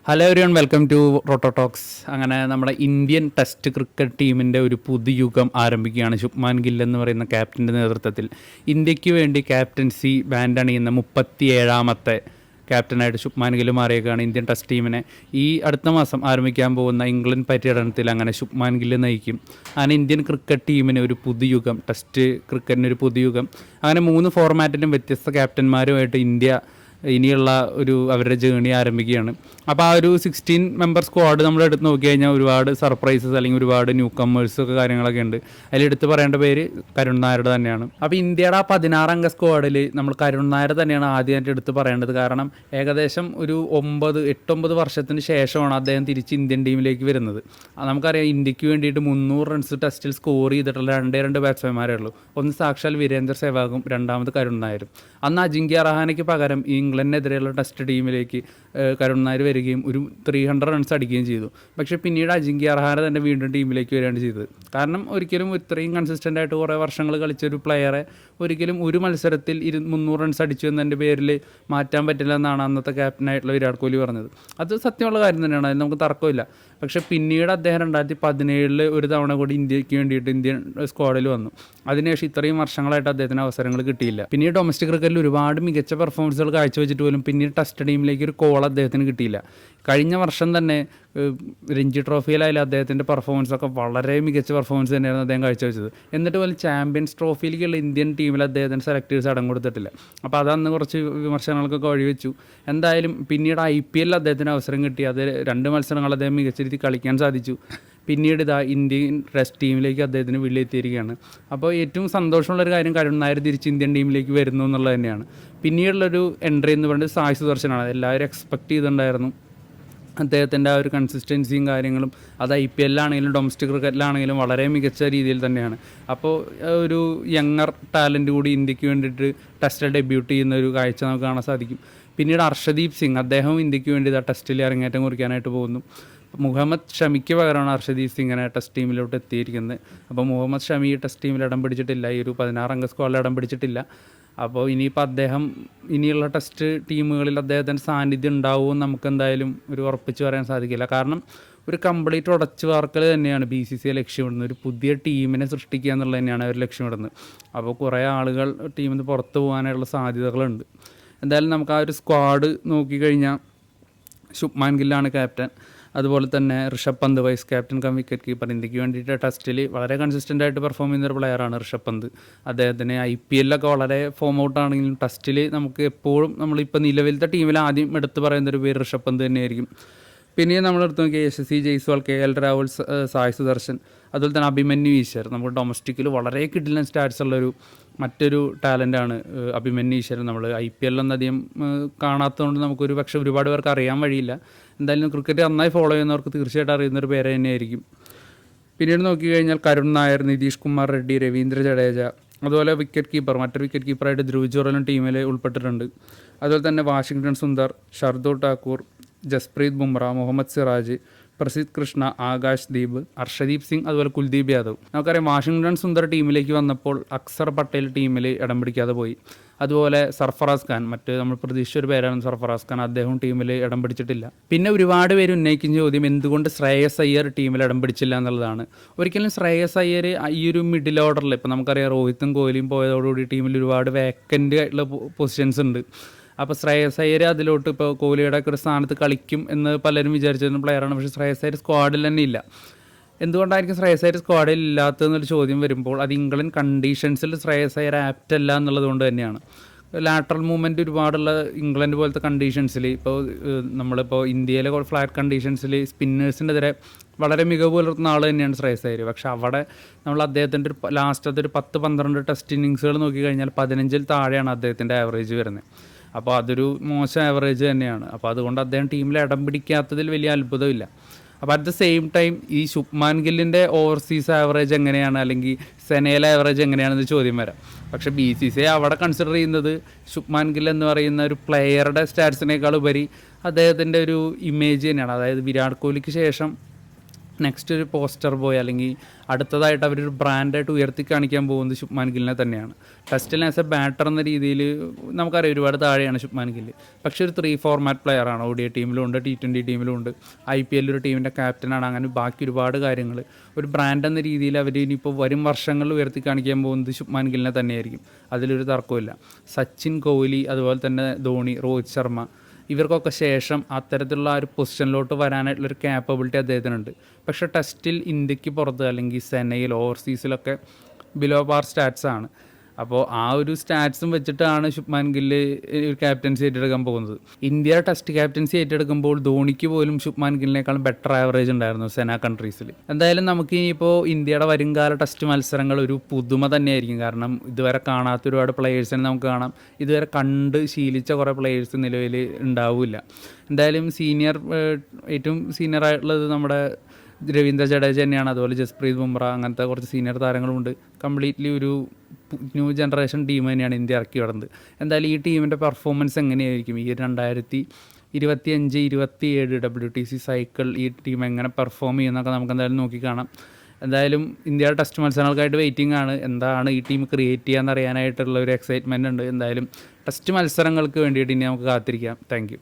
Hello everyone, welcome to roto talks. അങ്ങനെ നമ്മുടെ Indian test cricket ടീമിൻ്റെ ഒരു പുതുയുഗം ആരംഭിക്കുകയാണ്. ശുഭ്മാൻ ഗിൽ എന്ന് പറയുന്ന ക്യാപ്റ്റൻ്റെ നേതൃത്വത്തിൽ ഇന്ത്യക്ക് വേണ്ടി ക്യാപ്റ്റൻസി ബാൻഡ് അണിയുന്ന 37ാമത്തെ ക്യാപ്റ്റനായിട്ട് ശുഭ്മാൻ ഗിൽ മാറിയേക്കാണ് ഇന്ത്യൻ ടെസ്റ്റ് ടീമിനെ. ഈ അടുത്ത മാസം ആരംഭിക്കാൻ പോകുന്ന ഇംഗ്ലണ്ട് പര്യടനത്തിൽ അങ്ങനെ ശുഭ്മാൻ ഗിൽ നയിക്കും. അങ്ങനെ ഇന്ത്യൻ ക്രിക്കറ്റ് ടീമിന് ഒരു പുതുയുഗം, ടെസ്റ്റ് ക്രിക്കറ്റിന് ഒരു പുതുയുഗം. അങ്ങനെ 3 ഫോർമാറ്റിലും വ്യത്യസ്ത ക്യാപ്റ്റന്മാരുമായിട്ട് ഇന്ത്യ ഇനിയുള്ള അവരുടെ ജേണി ആരംഭിക്കുകയാണ്. അപ്പോൾ ആ ഒരു 16 മെമ്പർ സ്ക്വാഡ് നമ്മൾ എടുത്ത് നോക്കി കഴിഞ്ഞാൽ ഒരുപാട് സർപ്രൈസസ് അല്ലെങ്കിൽ ഒരുപാട് ന്യൂ കമ്മേഴ്സൊക്കെ കാര്യങ്ങളൊക്കെ ഉണ്ട്. അതിലെടുത്ത് പറയേണ്ട പേര് കരുൺ നായരുടെ തന്നെയാണ്. അപ്പോൾ ഇന്ത്യയുടെ ആ 16 അംഗ സ്ക്വാഡിൽ നമ്മൾ കരുൺ നായർ തന്നെയാണ് ആദ്യമായിട്ട് എടുത്ത് പറയേണ്ടത്. കാരണം ഏകദേശം ഒരു 8-9 വർഷത്തിന് ശേഷമാണ് അദ്ദേഹം തിരിച്ച് ഇന്ത്യൻ ടീമിലേക്ക് വരുന്നത്. നമുക്കറിയാം, ഇന്ത്യക്ക് വേണ്ടിയിട്ട് 300 റൺസ് ടെസ്റ്റിൽ സ്കോർ ചെയ്തിട്ടുള്ള 2 ബാറ്റ്സ്മാൻമാരേ ഉള്ളൂ. ഒന്ന് സാക്ഷാൽ വീരേന്ദർ സെവാഗും, രണ്ടാമത് കരുൺ നായരും. അന്ന് അജിങ്ക്യ റഹാനയ്ക്ക് പകരം ഈ ഇംഗ്ലണ്ടിനെതിരെയുള്ള ടെസ്റ്റ് ടീമിലേക്ക് കരുൺ നായർ വരികയും ഒരു 300 റൺസ് അടിക്കുകയും ചെയ്തു. പക്ഷേ പിന്നീട് അജിങ്ക്യ റഹാന തന്നെ വീണ്ടും ടീമിലേക്ക് വരികയാണ് ചെയ്തത്. കാരണം ഒരിക്കലും ഇത്രയും കൺസിസ്റ്റൻ്റ് ആയിട്ട് കുറേ വർഷങ്ങൾ കളിച്ചൊരു പ്ലെയറെ ഒരിക്കലും ഒരു മത്സരത്തിൽ 300 റൺസ് അടിച്ചു എന്നതിൻ്റെ പേരിൽ മാറ്റാൻ പറ്റില്ല എന്നാണ് അന്നത്തെ ക്യാപ്റ്റനായിട്ടുള്ള വിരാട് കോഹ്ലി പറഞ്ഞത്. അത് സത്യമുള്ള കാര്യം തന്നെയാണ്, അതിൽ നമുക്ക് തർക്കമില്ല. പക്ഷേ പിന്നീട് അദ്ദേഹം 2017 ഒരു തവണ കൂടി ഇന്ത്യക്ക് വേണ്ടിയിട്ട് ഇന്ത്യൻ സ്ക്വാഡിൽ വന്നു. അതിനുശേഷം ഇത്രയും വർഷങ്ങളായിട്ട് അദ്ദേഹത്തിന് അവസരങ്ങൾ കിട്ടിയില്ല. പിന്നീട് ഡൊമസ്റ്റിക് ക്രിക്കറ്റിൽ ഒരുപാട് മികച്ച പെർഫോമൻസുകൾ കാഴ്ചവെച്ചിട്ട് പോലും പിന്നീട് ടെസ്റ്റ് ടീമിലേക്ക് ഒരു കോൾ അദ്ദേഹത്തിന് കിട്ടിയില്ല. കഴിഞ്ഞ വർഷം തന്നെ രഞ്ജി ട്രോഫിയിലായാലും അദ്ദേഹത്തിൻ്റെ പെർഫോമൻസൊക്കെ വളരെ മികച്ച പെർഫോമൻസ് തന്നെയായിരുന്നു അദ്ദേഹം കാഴ്ചവെച്ചത്. എന്നിട്ട് പോലും ചാമ്പ്യൻസ് ട്രോഫിയിലേക്കുള്ള ഇന്ത്യൻ ടീമിൽ അദ്ദേഹത്തിന് സെലക്ടേഴ്സ് അടം കൊടുത്തിട്ടില്ല. അപ്പോൾ അതന്ന് കുറച്ച് വിമർശനങ്ങൾക്കൊക്കെ വഴിവെച്ചു. എന്തായാലും പിന്നീട് IPL അദ്ദേഹത്തിന് അവസരം കിട്ടി. അത് 2 മത്സരങ്ങൾ അദ്ദേഹം മികച്ച രീതിയിൽ കളിക്കാൻ സാധിച്ചു. പിന്നീട് ഇന്ത്യൻ ടെസ്റ്റ് ടീമിലേക്ക് അദ്ദേഹത്തിന് വിളിയെത്തിയിരിക്കുകയാണ്. അപ്പോൾ ഏറ്റവും സന്തോഷമുള്ളൊരു കാര്യം കരുൺ നായർ തിരിച്ച് ഇന്ത്യൻ ടീമിലേക്ക് വരുന്നു എന്നുള്ളത് തന്നെയാണ്. പിന്നീടുള്ളൊരു എൻട്രി എന്ന് പറയുന്നത് സായ് സുദർശനാണ്. എല്ലാവരും എക്സ്പെക്റ്റ് ചെയ്തിട്ടുണ്ടായിരുന്നു അദ്ദേഹത്തിൻ്റെ ആ ഒരു കൺസിസ്റ്റൻസിയും കാര്യങ്ങളും. അത് IPL ആണെങ്കിലും ഡൊമസ്റ്റിക് ക്രിക്കറ്റിലാണെങ്കിലും വളരെ മികച്ച രീതിയിൽ തന്നെയാണ്. അപ്പോൾ ഒരു യങ്ങർ ടാലൻറ്റ് കൂടി ഇന്ത്യക്ക് വേണ്ടിയിട്ട് ടെസ്റ്റ് ഡെബ്യൂട്ട് ചെയ്യുന്ന ഒരു കാഴ്ച നമുക്ക് കാണാൻ സാധിക്കും. പിന്നീട് അർഷദീപ് സിംഗ്, അദ്ദേഹം ഇന്ത്യക്ക് വേണ്ടി ടെസ്റ്റിൽ അരങ്ങേറ്റം കുറിക്കാനായിട്ട് പോകുന്നു. മുഹമ്മദ് ഷമിക്ക് പകരമാണ് അർഷദീപ് സിംഗിനെ ടെസ്റ്റ് ടീമിലോട്ട് എത്തിയിരിക്കുന്നത്. അപ്പോൾ മുഹമ്മദ് ഷമി ടെസ്റ്റ് ടീമിൽ ഇടം പിടിച്ചിട്ടില്ല, ഈ ഒരു 16 അംഗ സ്ക്വാഡിൽ ഇടം പിടിച്ചിട്ടില്ല. അപ്പോൾ ഇനിയിപ്പോൾ അദ്ദേഹം ഇനിയുള്ള ടെസ്റ്റ് ടീമുകളിൽ അദ്ദേഹത്തിൻ്റെ സാന്നിധ്യം ഉണ്ടാവുമെന്ന് നമുക്ക് എന്തായാലും ഒരു ഉറപ്പിച്ച് പറയാൻ സാധിക്കില്ല. കാരണം ഒരു കംപ്ലീറ്റ് ഉടച്ചു വാർക്കൽ തന്നെയാണ് BCCI ലക്ഷ്യമിടുന്നത്. ഒരു പുതിയ ടീമിനെ സൃഷ്ടിക്കുക എന്നുള്ളത് തന്നെയാണ് അവർ ലക്ഷ്യമിടുന്നത്. അപ്പോൾ കുറേ ആളുകൾ ടീമിൽ നിന്ന് പുറത്ത് പോകാനായിട്ടുള്ള സാധ്യതകളുണ്ട്. എന്തായാലും നമുക്ക് ആ ഒരു സ്ക്വാഡ് നോക്കിക്കഴിഞ്ഞാൽ ശുഭ്മാൻ ഗില്ലാണ് ക്യാപ്റ്റൻ. അതുപോലെ തന്നെ Rishabh Pant vice captain cum wicket keeper. ഇന്ത്യക്ക് വേണ്ടിയിട്ട് ടെസ്റ്റിൽ വളരെ കൺസിസ്റ്റൻ്റ് ആയിട്ട് പെർഫോം ചെയ്യുന്നൊരു പ്ലെയറാണ് ഋഷഭ് പന്ത്. അദ്ദേഹത്തിന് IPL വളരെ ഫോം ഔട്ടാണെങ്കിലും ടെസ്റ്റിൽ നമുക്ക് എപ്പോഴും നമ്മളിപ്പോൾ നിലവിലത്തെ ടീമിൽ ആദ്യം എടുത്ത് പറയുന്നൊരു പേര് ഋഷഭ് പന്ത് തന്നെയായിരിക്കും. പിന്നെ നമ്മളെടുത്ത് നോക്കിയാൽ SSC ജയ്സ്വാൾ, KL രാഹുൽ, സായ് സുദർശൻ, അതുപോലെ തന്നെ അഭിമന്യു ഈശ്വർ. നമുക്ക് ഡൊമസ്റ്റിക്കിൽ വളരെ കിടിലൻ സ്റ്റാറ്റ്സ് ഉള്ളൊരു മറ്റൊരു ടാലൻ്റാണ് അഭിമന്യു ഈശ്വരൻ. നമ്മൾ IPL അധികം കാണാത്തതുകൊണ്ട് നമുക്കൊരു പക്ഷേ ഒരുപാട് പേർക്ക് അറിയാൻ വഴിയില്ല. എന്തായാലും ക്രിക്കറ്റ് നന്നായി ഫോളോ ചെയ്യുന്നവർക്ക് തീർച്ചയായിട്ടും അറിയുന്നൊരു പേര് തന്നെയായിരിക്കും. പിന്നീട് നോക്കിക്കഴിഞ്ഞാൽ കരുൺ നായർ, നിതീഷ് കുമാർ റെഡ്ഡി, രവീന്ദ്ര ജഡേജ, അതുപോലെ വിക്കറ്റ് കീപ്പർ, മറ്റൊരു വിക്കറ്റ് കീപ്പറായിട്ട് ധ്രുവ് ജുറലും ടീമിൽ ഉൾപ്പെട്ടിട്ടുണ്ട്. അതുപോലെ തന്നെ വാഷിങ്ടൺ സുന്ദർ, ഷർദുൽ ഠാക്കൂർ, ജസ്പ്രീത് ബുംറ, മുഹമ്മദ് സിറാജ്, പ്രസിദ്ധ് കൃഷ്ണ, ആകാശ് ദീപ്, അർഷദീപ് സിംഗ്, അതുപോലെ കുൽദീപ് യാദവ്. നമുക്കറിയാം, വാഷിങ്ടൺ സുന്ദർ ടീമിലേക്ക് വന്നപ്പോൾ അക്സർ പട്ടേൽ ടീമിൽ ഇടം പിടിക്കാതെ പോയി. അതുപോലെ സർഫറാസ് ഖാൻ, നമ്മൾ പ്രതീക്ഷിച്ച ഒരു പേരാണ് സർഫറാസ് ഖാൻ, അദ്ദേഹം ടീമിൽ ഇടം പിടിച്ചിട്ടില്ല. പിന്നെ ഒരുപാട് പേര് ഉന്നയിക്കുന്ന ചോദ്യം എന്തുകൊണ്ട് ശ്രേയസ് അയ്യർ ടീമിൽ ഇടം പിടിച്ചില്ല എന്നുള്ളതാണ്. ഒരിക്കലും ശ്രേയസ് അയ്യർ ഈ ഒരു മിഡിൽ ഓർഡറിൽ, ഇപ്പോൾ നമുക്കറിയാം രോഹിത്തും കോഹ്ലിയും പോയതോടുകൂടി ടീമിൽ ഒരുപാട് വേക്കൻ്റ് ആയിട്ടുള്ള പൊസിഷൻസ് ഉണ്ട്. അപ്പോൾ ശ്രേയസ് അയ്യർ അതിലോട്ട് ഇപ്പോൾ കോഹ്ലിയുടെ ഒക്കെ ഒരു സ്ഥാനത്ത് കളിക്കും എന്ന് പലരും വിചാരിച്ചിരുന്ന പ്ലെയറാണ്. പക്ഷേ ശ്രേയസ് അയ്യർ സ്ക്വാഡിൽ തന്നെ ഇല്ല. എന്തുകൊണ്ടായിരിക്കും ശ്രേയസ് അയ്യർ സ്ക്വാഡിൽ ഇല്ലാത്തതെന്നൊരു ചോദ്യം വരുമ്പോൾ അത് ഇംഗ്ലണ്ട് കണ്ടീഷൻസിൽ ശ്രേയസ് അയ്യർ ആപ്റ്റ് അല്ല എന്നുള്ളത് കൊണ്ട് തന്നെയാണ്. ലാറ്ററൽ മൂവ്മെൻറ്റ് ഒരുപാടുള്ള ഇംഗ്ലണ്ട് പോലത്തെ കണ്ടീഷൻസിൽ, ഇപ്പോൾ നമ്മളിപ്പോൾ ഇന്ത്യയിലെ ഫ്ലാറ്റ് കണ്ടീഷൻസിൽ സ്പിന്നേഴ്സിനെതിരെ വളരെ മികവ് പുലർത്തുന്ന ആൾ തന്നെയാണ് ശ്രേയസ് അയ്യർ. പക്ഷേ അവിടെ നമ്മൾ അദ്ദേഹത്തിൻ്റെ ഒരു ലാസ്റ്റത്തെ ഒരു 10-12 ടെസ്റ്റ് ഇന്നിങ്സുകൾ നോക്കിക്കഴിഞ്ഞാൽ 15-ൽ താഴെയാണ് അദ്ദേഹത്തിൻ്റെ ആവറേജ് വരുന്നത്. അപ്പോൾ അതൊരു മോശം ആവറേജ് തന്നെയാണ്. അപ്പോൾ അതുകൊണ്ട് അദ്ദേഹം ടീമിൽ ഇടം പിടിക്കാത്തതിൽ വലിയ അത്ഭുതമില്ല. അപ്പോൾ അറ്റ് ദ സെയിം ടൈം ഈ ശുഭ്മാൻ ഗില്ലിൻ്റെ ഓവർസീസ് ആവറേജ് എങ്ങനെയാണ്, അല്ലെങ്കിൽ സെനയിലെ ആവറേജ് എങ്ങനെയാണെന്ന് ചോദ്യം വരാം. പക്ഷേ BCCI അവിടെ കൺസിഡർ ചെയ്യുന്നത് ശുഭ്മാൻ ഗിൽ എന്ന് പറയുന്ന ഒരു പ്ലെയറുടെ സ്റ്റാറ്റ്സിനേക്കാൾ ഉപരി അദ്ദേഹത്തിൻ്റെ ഒരു ഇമേജ് തന്നെയാണ്. അതായത് വിരാട് കോഹ്ലിക്ക് ശേഷം നെക്സ്റ്റ് ഒരു പോസ്റ്റർ ബോയ് അല്ലെങ്കിൽ അടുത്തതായിട്ട് അവരൊരു ബ്രാൻഡായിട്ട് ഉയർത്തി കാണിക്കാൻ പോകുന്നത് ശുഭ്മാൻ ഗില്ലിനെ തന്നെയാണ്. ടെസ്റ്റിൽ ആസ് എ ബാറ്റർ എന്ന രീതിയിൽ നമുക്കറിയാം ഒരുപാട് താഴെയാണ് ശുഭ്മാൻ ഗില്ല്. പക്ഷേ ഒരു 3 ഫോർമാറ്റ് പ്ലെയറാണ്. ODI ടീമിലും ഉണ്ട്, T20 ടീമിലും ഉണ്ട്, IPL ഒരു ടീമിൻ്റെ ക്യാപ്റ്റനാണ്. അങ്ങനെ ബാക്കി ഒരുപാട് കാര്യങ്ങൾ ഒരു ബ്രാൻഡ് എന്ന രീതിയിൽ അവർ ഇനിയിപ്പോൾ വരും വർഷങ്ങളിൽ ഉയർത്തി കാണിക്കാൻ പോകുന്നത് ശുഭ്മാൻ ഗില്ലിനെ തന്നെയായിരിക്കും. അതിലൊരു തർക്കമില്ല. സച്ചിൻ, കോഹ്ലി, അതുപോലെ തന്നെ ധോണി, രോഹിത് ശർമ്മ ഇവർക്കൊക്കെ ശേഷം അത്തരത്തിലുള്ള ഒരു പൊസിഷനിലോട്ട് വരാനായിട്ടുള്ളൊരു ക്യാപ്പബിലിറ്റി അദ്ദേഹത്തിനുണ്ട്. പക്ഷേ ടെസ്റ്റിൽ ഇന്ത്യക്ക് പുറത്ത് അല്ലെങ്കിൽ സെനയിൽ ഓവർസീസിലൊക്കെ ബിലോ പാർ സ്റ്റാറ്റ്സാണ്. അപ്പോൾ ആ ഒരു സ്റ്റാറ്റ്സും വെച്ചിട്ടാണ് ശുഭ്മാൻ ഗില്ല് ഒരു ക്യാപ്റ്റൻസി ഏറ്റെടുക്കാൻ പോകുന്നത്. ഇന്ത്യയുടെ ടെസ്റ്റ് ക്യാപ്റ്റൻസി ഏറ്റെടുക്കുമ്പോൾ ധോണിക്ക് പോലും ശുഭ്മാൻ ഗില്ലിനേക്കാളും ബെറ്റർ ആവറേജ് ഉണ്ടായിരുന്നു സെന കൺട്രീസിൽ. എന്തായാലും നമുക്ക് ഇനിയിപ്പോൾ ഇന്ത്യയുടെ വരുംകാല ടെസ്റ്റ് മത്സരങ്ങൾ ഒരു പുതുമ തന്നെയായിരിക്കും. കാരണം ഇതുവരെ കാണാത്ത ഒരുപാട് പ്ലെയേഴ്സിനെ നമുക്ക് കാണാം. ഇതുവരെ കണ്ട് ശീലിച്ച കുറേ പ്ലെയേഴ്സ് നിലവിൽ ഉണ്ടാവില്ല. എന്തായാലും ഏറ്റവും സീനിയർ ആയിട്ടുള്ളത് നമ്മുടെ രവീന്ദ്ര ജഡേജ തന്നെയാണ്. അതുപോലെ ജസ്പ്രീത് ബുംറ, അങ്ങനത്തെ കുറച്ച് സീനിയർ താരങ്ങളുമുണ്ട്. കംപ്ലീറ്റ്ലി ഒരു ന്യൂ ജനറേഷൻ ടീം തന്നെയാണ് ഇന്ത്യ ഇറക്കി വിടുന്നത്. എന്തായാലും ഈ ടീമിൻ്റെ പെർഫോമൻസ് എങ്ങനെയായിരിക്കും ഈ 2025-27 WTC സൈക്കിൾ ഈ ടീം എങ്ങനെ പെർഫോം ചെയ്യുന്നതൊക്കെ നമുക്ക് എന്തായാലും നോക്കിക്കാണാം. എന്തായാലും ഇന്ത്യയുടെ ടെസ്റ്റ് മത്സരങ്ങൾക്കായിട്ട് വെയിറ്റിംഗ് ആണ്. എന്താണ് ഈ ടീം ക്രിയേറ്റ് ചെയ്യാന്ന് അറിയാനായിട്ടുള്ള ഒരു എക്സൈറ്റ്മെൻ്റ് ഉണ്ട്. എന്തായാലും ടെസ്റ്റ് മത്സരങ്ങൾക്ക് വേണ്ടിയിട്ട് ഇനി നമുക്ക് കാത്തിരിക്കാം. Thank you.